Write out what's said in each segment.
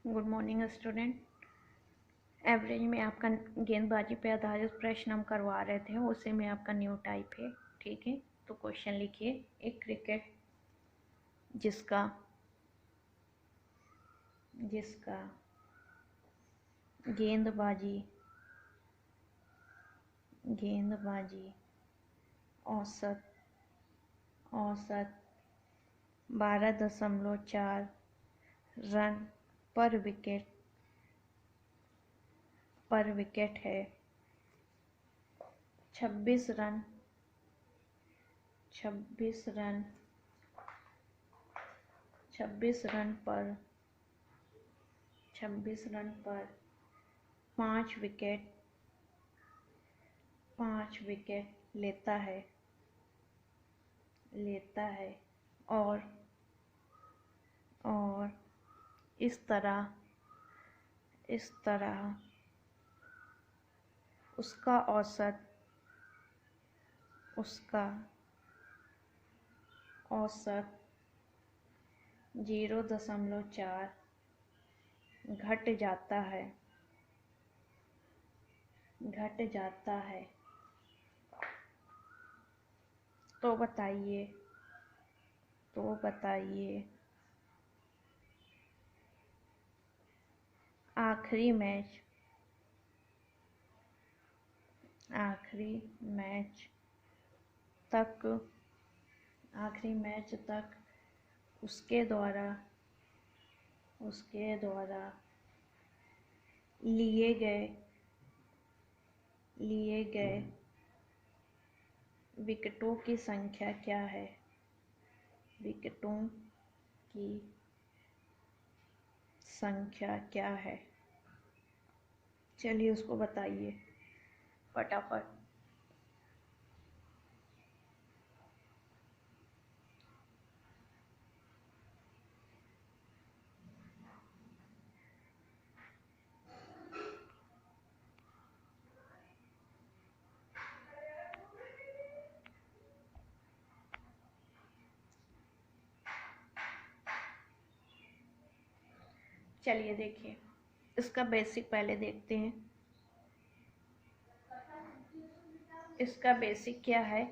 Good morning student. Average में आपका गेंदबाजी पे आधारित प्रश्न हम करवा रहे थे, उसी में आपका न्यू टाइप है। ठीक है, तो क्वेश्चन लिखिए। एक क्रिकेट जिसका जिसका गेंदबाजी गेंदबाजी औसत 12.4 रन पर विकेट है। 26 रन 26 रन पर 5 विकेट लेता है और इस तरह उसका औसत 0.4 घट जाता है। तो बताइए आखिरी मैच तक उसके द्वारा लिए गए विकेटों की संख्या क्या है? चलिए उसको बताइए फटाफट। चलिए देखिए, इसका बेसिक पहले देखते हैं। इसका बेसिक क्या है?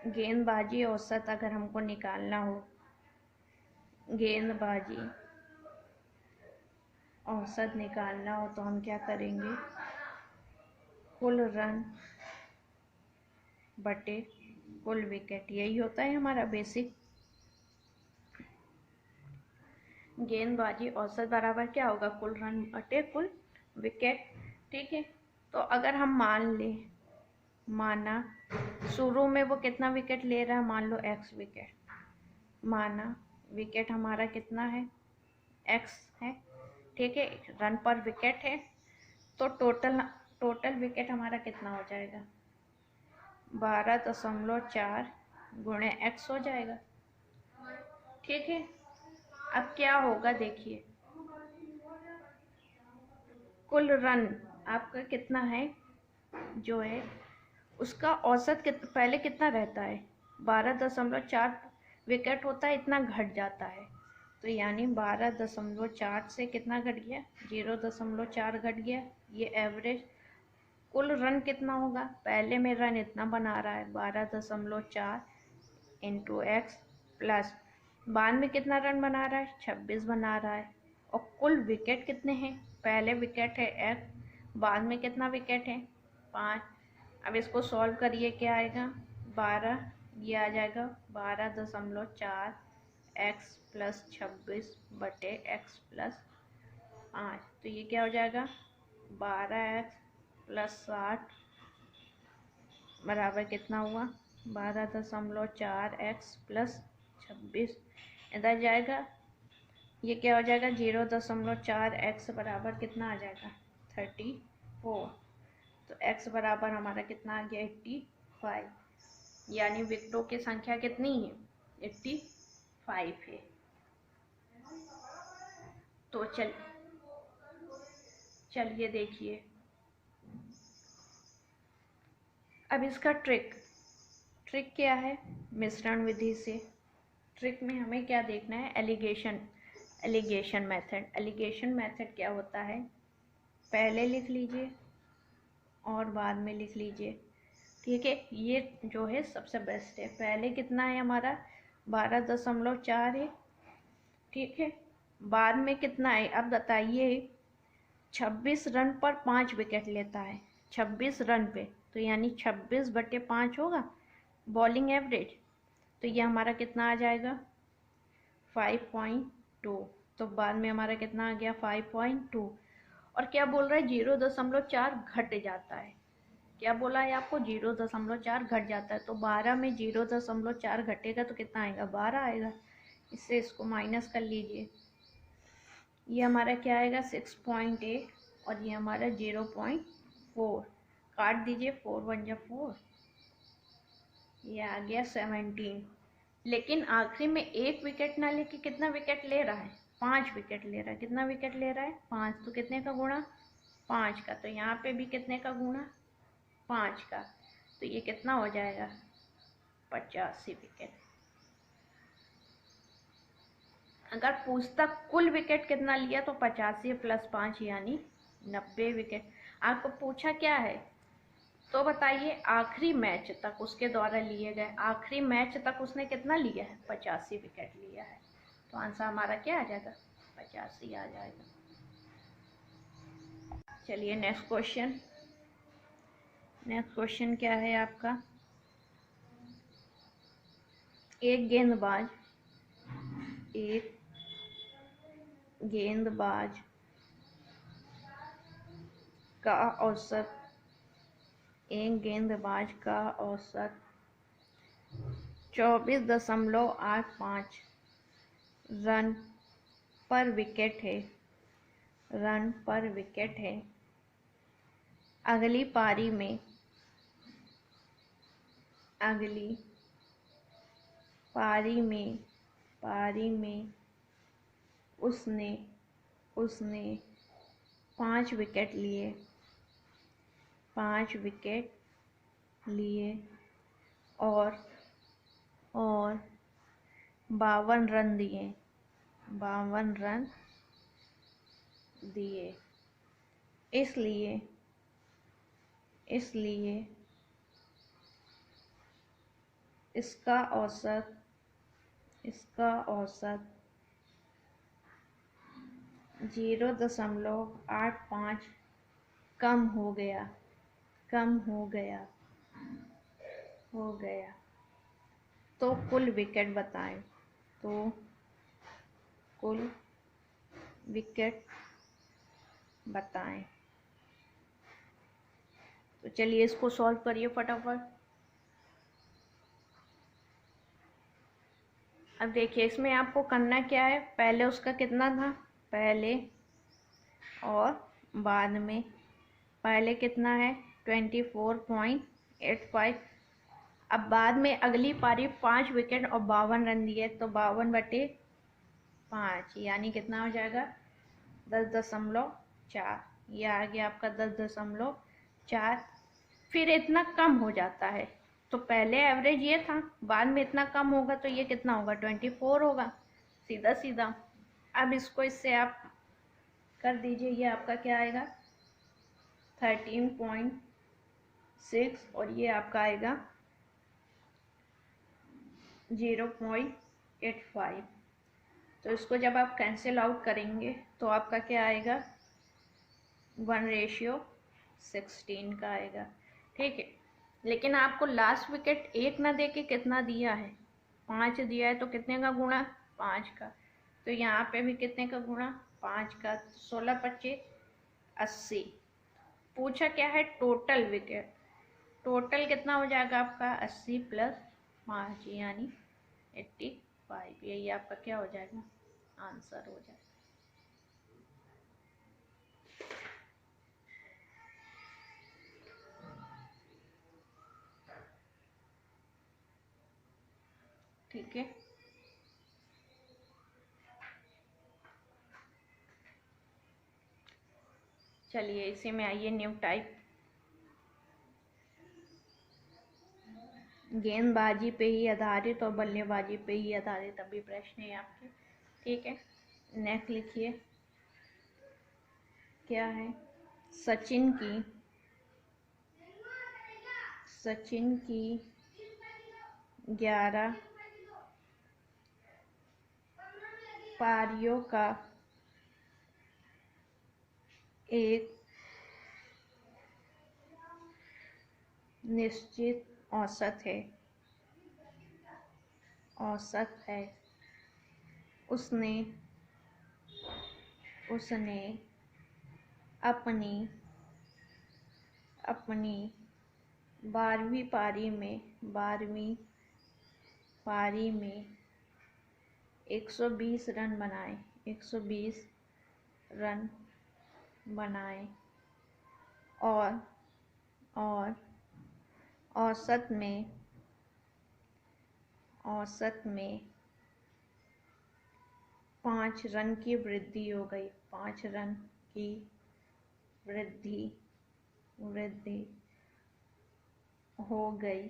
गेंदबाजी औसत अगर हमको निकालना हो, तो हम क्या करेंगे? कुल रन बटे कुल विकेट, यही होता है हमारा बेसिक। गेंदबाजी औसत बराबर क्या होगा? कुल रन बटे कुल विकेट। ठीक है, तो अगर हम माना शुरू में वो कितना विकेट ले रहा है, मान लो x विकेट। माना विकेट हमारा कितना है? x है। ठीक है, रन पर विकेट है, तो टोटल विकेट हमारा कितना हो जाएगा? 12.4 गुणे x हो जाएगा। ठीक है, अब क्या होगा देखिए, कुल रन आपका कितना है जो है उसका औसत पहले कितना रहता है? 12.4 विकेट होता है, इतना घट जाता है। तो यानी 12.4 से कितना घट गया? 0.4 घट गया। ये एवरेज कुल रन कितना होगा? पहले में रन इतना बना रहा है 12.4 इंटू एक्स प्लस बाद में कितना रन बना रहा है? 26 बना रहा है। और कुल विकेट कितने हैं? पहले विकेट है एक्स, बाद में कितना विकेट है? 5। अब इसको सॉल्व करिए, क्या आएगा? 12, ये आ जाएगा 12.4 एक्स प्लस 26 बटे एक्स प्लस 5। तो ये क्या हो जाएगा? 12x प्लस 60 बराबर कितना हुआ? 12.4 एक्स प्लस 26। इधर जाएगा, ये क्या हो जाएगा? 0.4 एक्स बराबर कितना आ जाएगा? 34। तो x बराबर हमारा कितना आ गया? 85। यानी विकेटों की संख्या कितनी है? 85 है। तो चलिए देखिए, अब इसका ट्रिक क्या है? मिश्रण विधि से ट्रिक में हमें क्या देखना है? Allegation method. एलिगेशन मेथड क्या होता है, पहले लिख लीजिए और बाद में लिख लीजिए, ठीक है। ये जो है सबसे बेस्ट है। पहले कितना है हमारा 12.4 है, ठीक है। बाद में कितना है अब बताइए, 26 रन पर 5 विकेट लेता है, 26 रन पे, तो यानी 26/5 होगा बॉलिंग एवरेज। तो ये हमारा कितना आ जाएगा 5.2। तो बाद में हमारा कितना आ गया 5.2। और क्या बोल रहा है 0.4 घट जाता है, क्या बोला है आपको 0.4 घट जाता है। तो 12 में 0.4 घटेगा तो कितना आएगा 12 आएगा। इससे इसको माइनस कर लीजिए, ये हमारा क्या आएगा 6.8 और ये हमारा 0.4, काट दीजिए 4 1 जा 4, ये आ गया 17। लेकिन आखिरी में एक विकेट ना लेके कितना विकेट ले रहा है 5 विकेट ले रहा है। कितना विकेट ले रहा है 5, तो कितने का गुणा 5 का, तो यहाँ पे भी कितने का गुणा 5 का, तो ये कितना हो जाएगा 85 विकेट। अगर पूछता कुल विकेट कितना लिया तो 85 + 5 यानी 90 विकेट। आपको पूछा क्या है तो बताइए आखिरी मैच तक उसके द्वारा लिए गए, आखिरी मैच तक उसने कितना लिया है 85 विकेट लिया है। तो आंसर हमारा क्या आ जाएगा 85 आ जाएगा। चलिए नेक्स्ट क्वेश्चन। नेक्स्ट क्वेश्चन क्या है आपका, एक गेंदबाज का औसत एक गेंदबाज का औसत 24.85 रन पर विकेट है, अगली पारी में उसने 5 विकेट लिए और 52 रन दिए। इसलिए इसका औसत 0.85 कम हो गया। तो कुल विकेट बताएं। तो चलिए इसको सॉल्व करिए फटाफट। अब देखिए इसमें आपको करना क्या है, पहले उसका कितना था पहले और बाद में। पहले कितना है 24.85, अब बाद में अगली पारी 5 विकेट और 52 रन दिए, तो 52/5 यानी कितना हो जाएगा 10.4। ये आ गया आपका 10.4। फिर इतना कम हो जाता है, तो पहले एवरेज ये था, बाद में इतना कम होगा तो ये कितना होगा 24 होगा, सीधा सीधा। अब इसको इससे आप कर दीजिए, ये आपका क्या आएगा 13.6 और ये आपका आएगा 0.85। तो इसको जब आप कैंसिल आउट करेंगे तो आपका क्या आएगा 1:16 का आएगा, ठीक है। लेकिन आपको लास्ट विकेट एक ना दे के कितना दिया है 5 दिया है, तो कितने का गुणा 5 का, तो यहाँ पे भी कितने का गुणा 5 का, 16 25 80। पूछा क्या है टोटल विकेट, टोटल कितना हो जाएगा आपका 80 + 5 यानी 85। यही आपका क्या हो जाएगा आंसर हो जाएगा। ठीक है, चलिए इसी में आइए न्यू टाइप। गेंदबाजी पे ही आधारित और बल्लेबाजी पे ही आधारित अभी प्रश्न है आपके, ठीक है। नेक्स्ट लिखिए क्या है। सचिन की 11 पारियों का एक निश्चित औसत है। उसने अपनी 12वीं पारी में 120 रन बनाए और औसत में 5 रन की वृद्धि हो गई। 5 रन की वृद्धि हो गई।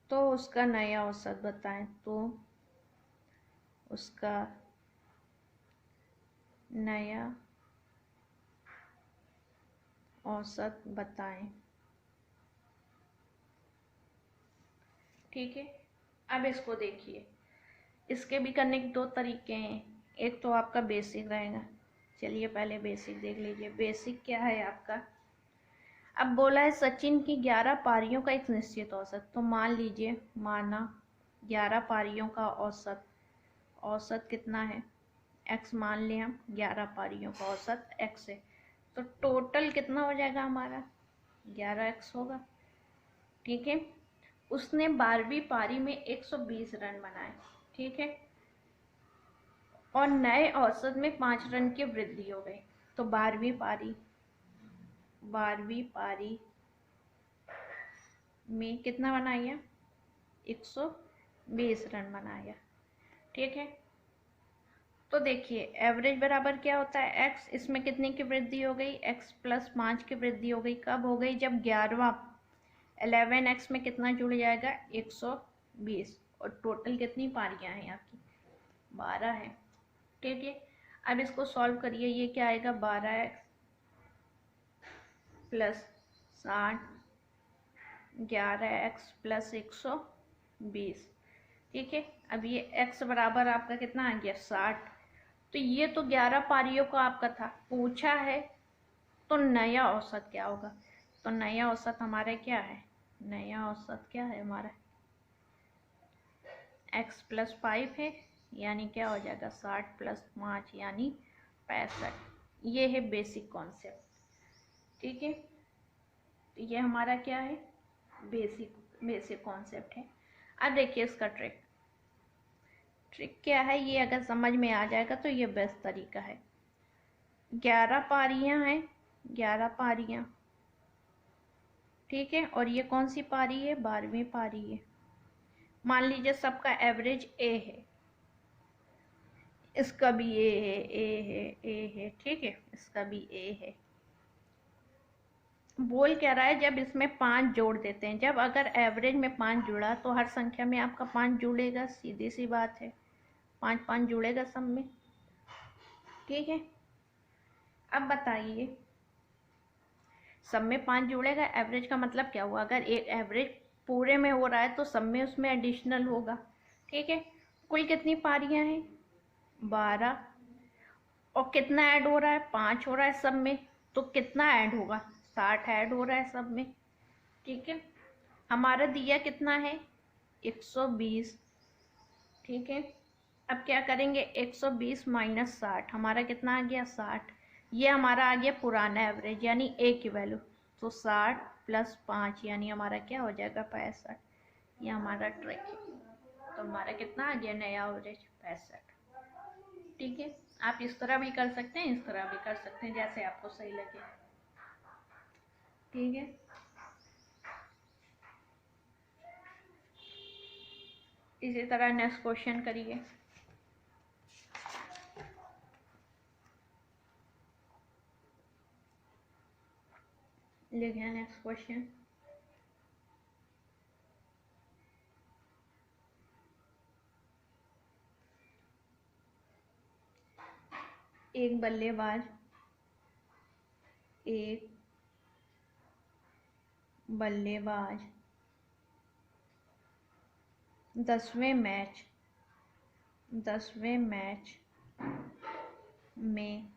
तो उसका नया औसत बताएं। तो उसका नया औसत बताएं। ठीक है, अब इसको देखिए। इसके भी करने के 2 तरीके हैं। एक तो आपका बेसिक रहेगा। चलिए पहले बेसिक देख लीजिए। बेसिक क्या है आपका। अब बोला है सचिन की 11 पारियों का एक निश्चित औसत। तो मान लीजिए, माना 11 पारियों का औसत कितना है, x मान लें हम। 11 पारियों का औसत x है, तो टोटल कितना हो जाएगा हमारा, 11x होगा। ठीक है, उसने 12वीं पारी में 120 रन बनाए। ठीक है, और नए औसत में 5 रन की वृद्धि हो गई। तो 12वीं पारी में कितना बनाया, 120 रन बनाया। ठीक है, तो देखिए एवरेज बराबर क्या होता है, x। इसमें कितने की वृद्धि हो गई, x प्लस 5 की वृद्धि हो गई। कब हो गई, जब 11x में कितना जुड़ जाएगा, 120। और टोटल कितनी पारियां हैं आपकी, 12 है। ठीक है, अब इसको सॉल्व करिए। ये क्या आएगा, 12x प्लस 60, 11x प्लस 120। ठीक है, अब ये x बराबर आपका कितना आ गया, 60। तो ये तो 11 पारियों का आपका था, पूछा है तो नया औसत क्या होगा। तो नया औसत हमारा क्या है, नया औसत क्या है हमारा, x प्लस 5 है, यानी क्या हो जाएगा 60 प्लस 5 यानी 65। ये है बेसिक कॉन्सेप्ट। ठीक है, तो ये हमारा क्या है, बेसिक कॉन्सेप्ट है। अब देखिए इसका ट्रिक क्या है। ये अगर समझ में आ जाएगा तो ये बेस्ट तरीका है। 11 पारियां हैं, 11 पारियां। ठीक है, और ये कौन सी पारी है, 12वीं पारी है। मान लीजिए सबका एवरेज a है, इसका भी a है। ठीक है, इसका भी a है। बोल क्या रहा है, जब इसमें 5 जोड़ देते हैं, जब अगर एवरेज में 5 जुड़ा तो हर संख्या में आपका 5 जुड़ेगा, सीधी सी बात है, 5 जुड़ेगा सब में। ठीक है, अब बताइए, सब में 5 जुड़ेगा, एवरेज का मतलब क्या हुआ, अगर एक एवरेज पूरे में हो रहा है तो सब में उसमें एडिशनल होगा। ठीक है, कुल कितनी पारियां हैं, 12, और कितना ऐड हो रहा है, 5 हो रहा है सब में, तो कितना ऐड होगा, 60 ऐड हो रहा है सब में। ठीक है, हमारा दिया कितना है, 120। ठीक है, अब क्या करेंगे, 120 माइनस 60, हमारा कितना आ गया, 60। ये हमारा आ गया पुराना एवरेज यानी a की वैल्यू। तो 60 प्लस 5 यानी हमारा क्या हो जाएगा, 65। ये हमारा ट्रिक है। तो हमारा कितना आ गया, नया एवरेज 65। ठीक है, आप इस तरह भी कर सकते हैं, इस तरह भी कर सकते हैं, जैसे आपको सही लगे। ठीक है, इसी तरह नेक्स्ट क्वेश्चन करिए। लिखिए नेक्स्ट क्वेश्चन। एक बल्लेबाज एक बल्लेबाज 10वें मैच में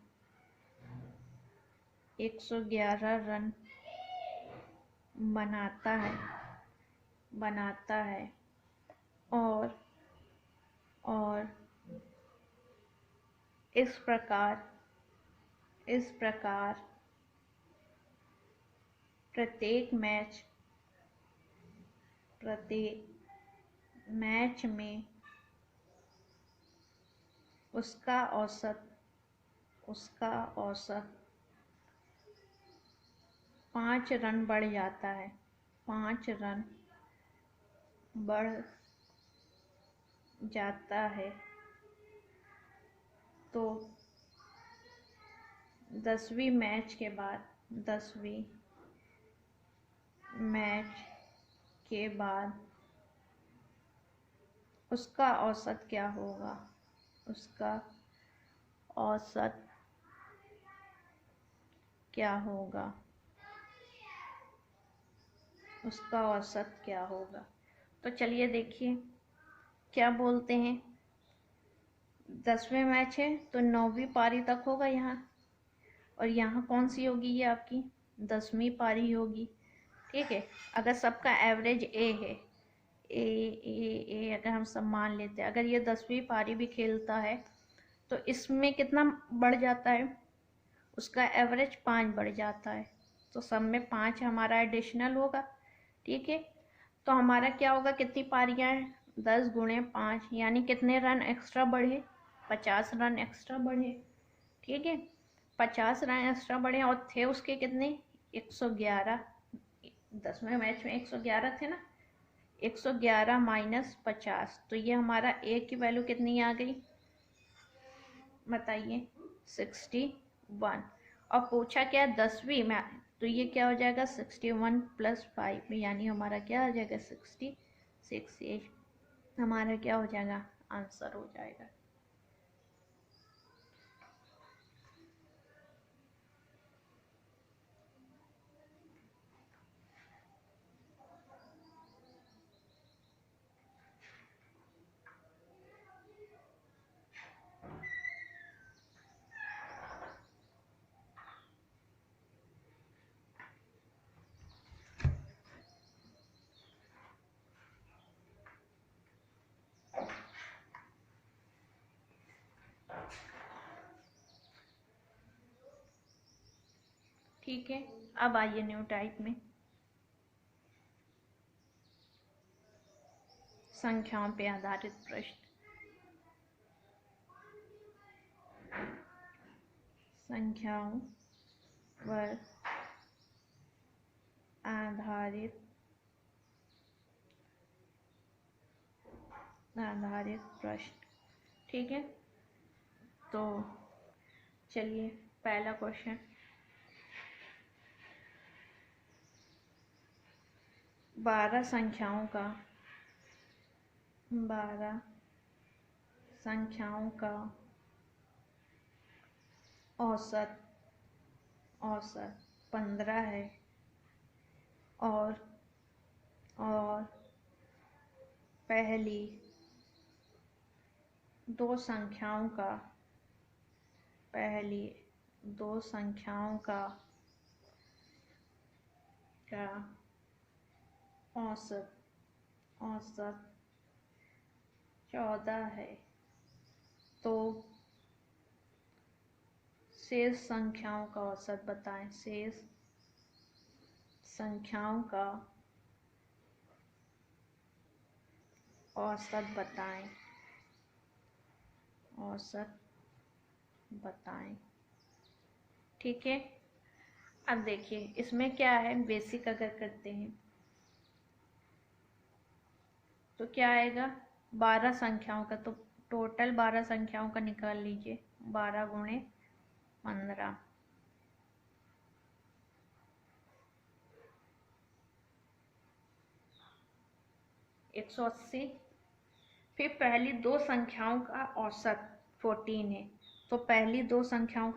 111 रन बनाता है और इस प्रकार प्रत्येक मैच में उसका औसत 5 रन बढ़ जाता है। 5 रन बढ़ जाता है तो 10वीं मैच के बाद उसका औसत क्या होगा? उसका औसत क्या होगा? तो चलिए देखिए क्या बोलते हैं। 10वें मैच है तो 9वीं पारी तक होगा यहाँ, और यहाँ कौन सी होगी? ये आपकी 10वीं पारी होगी। ठीक है, अगर सबका एवरेज ए है, ए अगर हम सब मान लेते हैं, अगर ये 10वीं पारी भी खेलता है तो इसमें कितना बढ़ जाता है? उसका एवरेज 5 बढ़ जाता है, तो सब में 5 हमारा एडिशनल होगा। ठीक है, तो हमारा क्या होगा? कितनी पारियां हैं? 10 गुणे 5, यानी कितने रन एक्स्ट्रा बढ़े? 50 रन एक्स्ट्रा बढ़े। ठीक है, 50 रन एक्स्ट्रा बढ़े, और थे उसके कितने? 111। 10वें मैच में 111 थे ना, 111 माइनस 50, तो ये हमारा ए की वैल्यू कितनी आ गई बताइए? 61। और पूछा क्या? 10वीं में, तो ये क्या हो जाएगा? 61 + 5, यानी हमारा क्या आ जाएगा? 66। ये हमारा क्या हो जाएगा? आंसर हो जाएगा। ठीक है, अब आइए न्यू टाइप में। संख्याओं पे आधारित प्रश्न। संख्याओं पर आधारित प्रश्न। ठीक है, तो चलिए पहला क्वेश्चन। 12 संख्याओं का औसत 15 है, और पहली दो संख्याओं का औसत 14 है, तो शेष संख्याओं का औसत बताएं। शेष संख्याओं का औसत बताएं। ठीक है, अब देखिए इसमें क्या है, बेसिक अगर करते हैं तो क्या आएगा? 12 संख्याओं का, तो टोटल 12 संख्याओं का निकाल लीजिए। 12 गुणे 15, 180। फिर पहली दो संख्याओं का औसत 14 है, तो पहली दो संख्याओं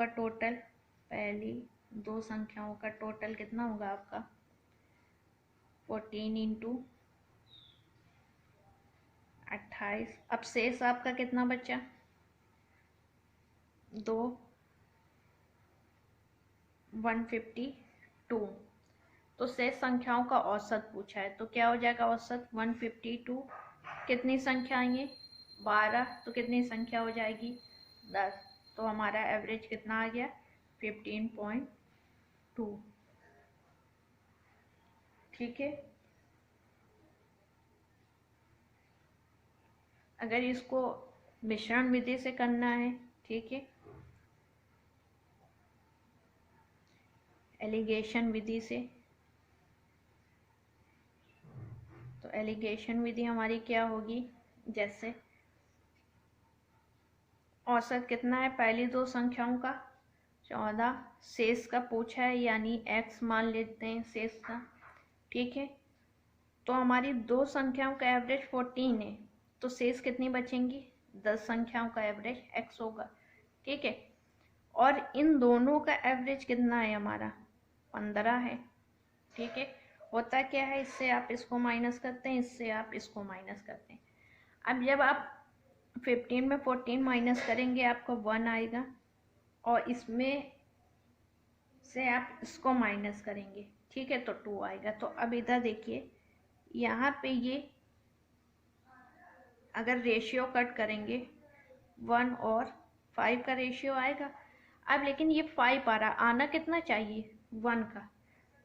का टोटल कितना होगा आपका 14 इंटू 28। अब शेष आपका कितना बचा 2 152। तो शेष संख्याओं का औसत पूछा है तो क्या हो जाएगा औसत 152। कितनी संख्या आएंगे 12 तो कितनी संख्या हो जाएगी 10। तो हमारा एवरेज कितना आ गया 15.2। ठीक है। अगर इसको मिश्रण विधि से करना है, ठीक है, एलिगेशन विधि से, तो एलिगेशन विधि हमारी क्या होगी, जैसे औसत कितना है पहली दो संख्याओं का 14, शेष का पूछा है यानी x मान लेते हैं शेष का, ठीक है। तो हमारी दो संख्याओं का एवरेज 14 है तो शेष कितनी बचेंगी 10 संख्याओं का एवरेज x होगा, ठीक है। और इन दोनों का एवरेज कितना है हमारा 15 है, ठीक है। होता क्या है इससे आप इसको माइनस करते हैं, इससे आप इसको माइनस करते हैं। अब जब आप 15 में 14 माइनस करेंगे आपको 1 आएगा और इसमें से आप इसको माइनस करेंगे, ठीक है, तो 2 आएगा। तो अब इधर देखिए यहाँ पे ये अगर रेशियो कट करेंगे 1 और 5 का रेशियो आएगा। अब लेकिन ये 5 आ रहा, आना कितना चाहिए 1 का,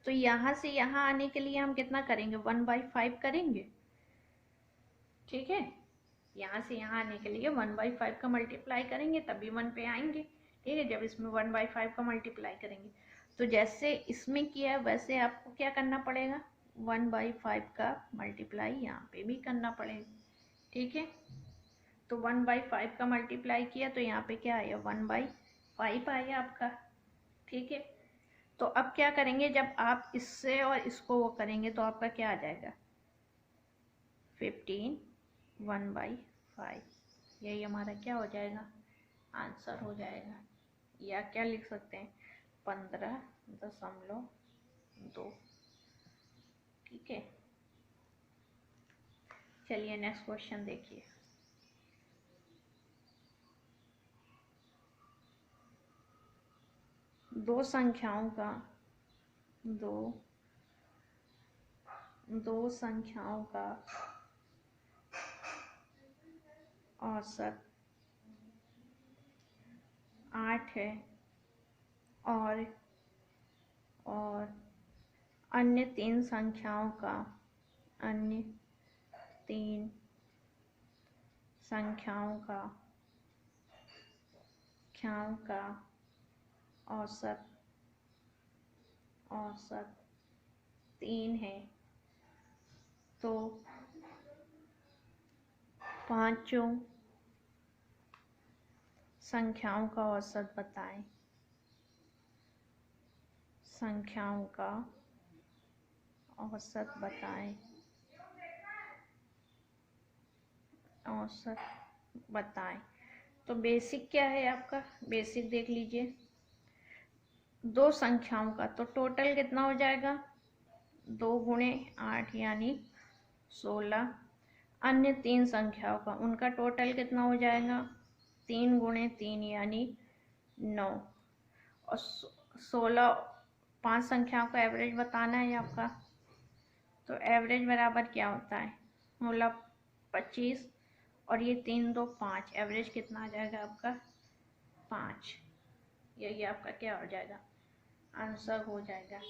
तो यहाँ से यहाँ आने के लिए हम कितना करेंगे 1/5 करेंगे, ठीक है। यहाँ से यहाँ आने के लिए 1/5 का मल्टीप्लाई करेंगे तभी 1 पे आएंगे, ठीक है। जब इसमें 1/5 का मल्टीप्लाई करेंगे तो जैसे इसमें किया वैसे आपको क्या करना पड़ेगा 1/5 का मल्टीप्लाई यहाँ पे भी करना पड़ेगा, ठीक है। तो 1/5 का मल्टीप्लाई किया तो यहाँ पे क्या आया 1/5 आया आपका, ठीक है। तो अब क्या करेंगे जब आप इससे और इसको वो करेंगे तो आपका क्या आ जाएगा 15 1/5, यही हमारा क्या हो जाएगा आंसर हो जाएगा। या क्या लिख सकते हैं 15.2, ठीक है। चलिए नेक्स्ट क्वेश्चन देखिए। दो संख्याओं का औसत 8 है और अन्य तीन संख्याओं का औसत 3 है, तो पांचों संख्याओं का औसत बताएं। औसत बताएं। तो बेसिक क्या है आपका, बेसिक देख लीजिए। दो संख्याओं का तो टोटल कितना हो जाएगा 2 गुणे 8 यानी 16। अन्य तीन संख्याओं का उनका टोटल कितना हो जाएगा 3 गुणे 3 यानी 9। और 16 5 संख्याओं का एवरेज बताना है आपका। तो एवरेज बराबर क्या होता है 25 और ये 3 2 5, एवरेज कितना आ जाएगा आपका 5। यही आपका क्या हो जाएगा आंसर हो जाएगा।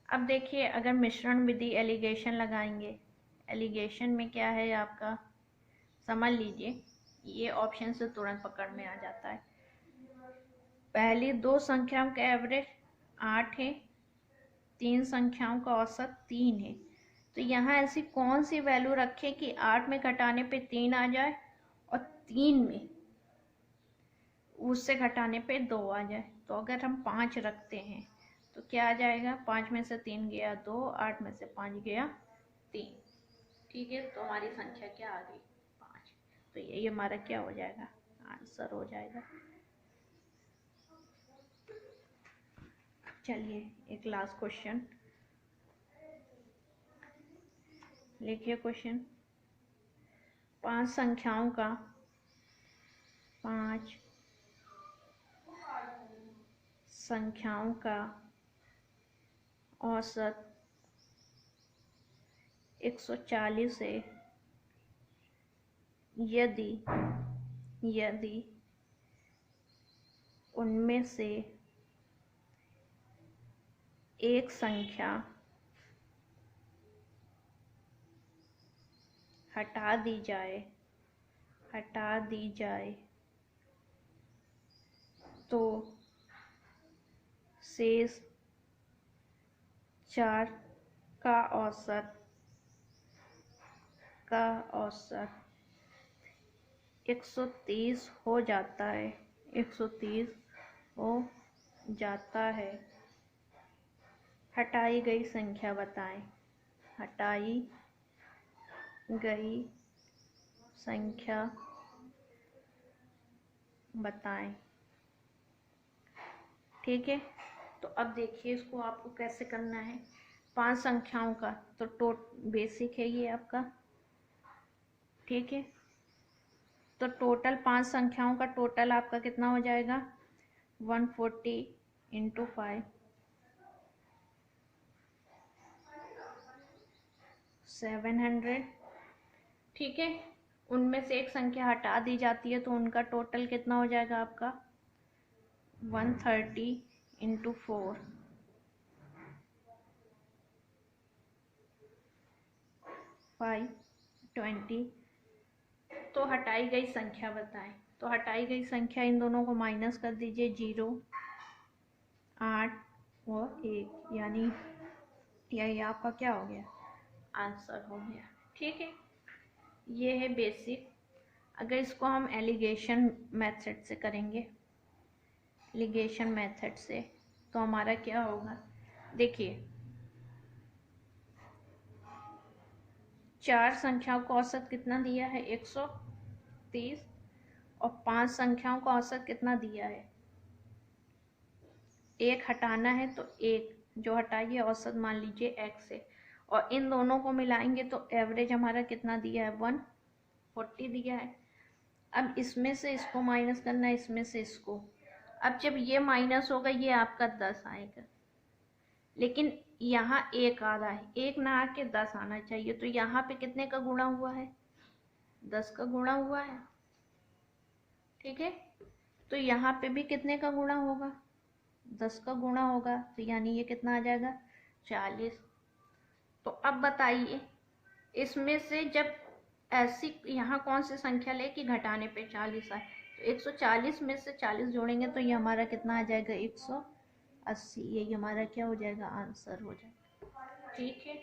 अब देखिए अगर मिश्रण विधि एलिगेशन लगाएंगे, एलिगेशन में क्या है आपका समझ लीजिए, ये ऑप्शन से तुरंत पकड़ में आ जाता है। पहली दो संख्याओं का एवरेज 8 है, तीन संख्याओं का औसत 3 है। तो यहाँ ऐसी कौन सी वैल्यू रखें कि 8 में घटाने पे 3 आ जाए और 3 में उससे घटाने पे 2 आ जाए। तो अगर हम 5 रखते हैं तो क्या आ जाएगा 5 में से 3 गया 2, 8 में से 5 गया 3, ठीक है। तो हमारी संख्या क्या आ गई 5। तो यही हमारा क्या हो जाएगा आंसर हो जाएगा। चलिए एक लास्ट क्वेश्चन लिखिए। क्वेश्चन, पांच संख्याओं का औसत 140 है यदि उनमें से एक संख्या हटा दी जाए तो शेष 4 का औसत 130 हो जाता है। 130 हो जाता है। हटाई गई संख्या बताएं। हटाई गई संख्या बताएं। ठीक है, तो अब देखिए इसको आपको कैसे करना है। 5 संख्याओं का तो बेसिक है ये आपका। ठीक है, तो टोटल 5 संख्याओं का टोटल आपका कितना हो जाएगा? 140 × 5 700। ठीक है, उनमें से एक संख्या हटा दी जाती है तो उनका टोटल कितना हो जाएगा आपका? 130 × 4 520। तो हटाई गई संख्या बताएं। तो हटाई गई संख्या, इन दोनों को माइनस कर दीजिए। 0, 8 और 1, यानी यही आपका क्या हो गया? आंसर हो गया। ठीक है, ये है बेसिक। अगर इसको हम एलिगेशन मेथड से करेंगे, एलिगेशन मेथड से, तो हमारा क्या होगा? देखिए, 4 संख्याओं का औसत कितना दिया है? 130। और 5 संख्याओं का औसत कितना दिया है? 1 हटाना है तो 1 जो हटाइए औसत मान लीजिए x से, और इन दोनों को मिलाएंगे तो एवरेज हमारा कितना दिया है? 140 दिया है। अब इसमें से इसको माइनस करना है, इसमें से इसको। अब जब ये माइनस होगा ये आपका 10 आएगा, लेकिन यहाँ 1 आ रहा है, 1 ना आके 10 आना चाहिए। तो यहाँ पे कितने का गुणा हुआ है? 10 का गुणा हुआ है। ठीक है, तो यहाँ पे भी कितने का गुणा होगा? 10 का गुणा होगा। तो यानी ये कितना आ जाएगा? 40। तो अब बताइए, इसमें से जब ऐसी यहाँ कौन सी संख्या ले कि घटाने पे 40 आए? तो 140 में से 40 जोड़ेंगे तो ये हमारा कितना आ जाएगा? 180। यही हमारा क्या हो जाएगा? आंसर हो जाएगा। ठीक है।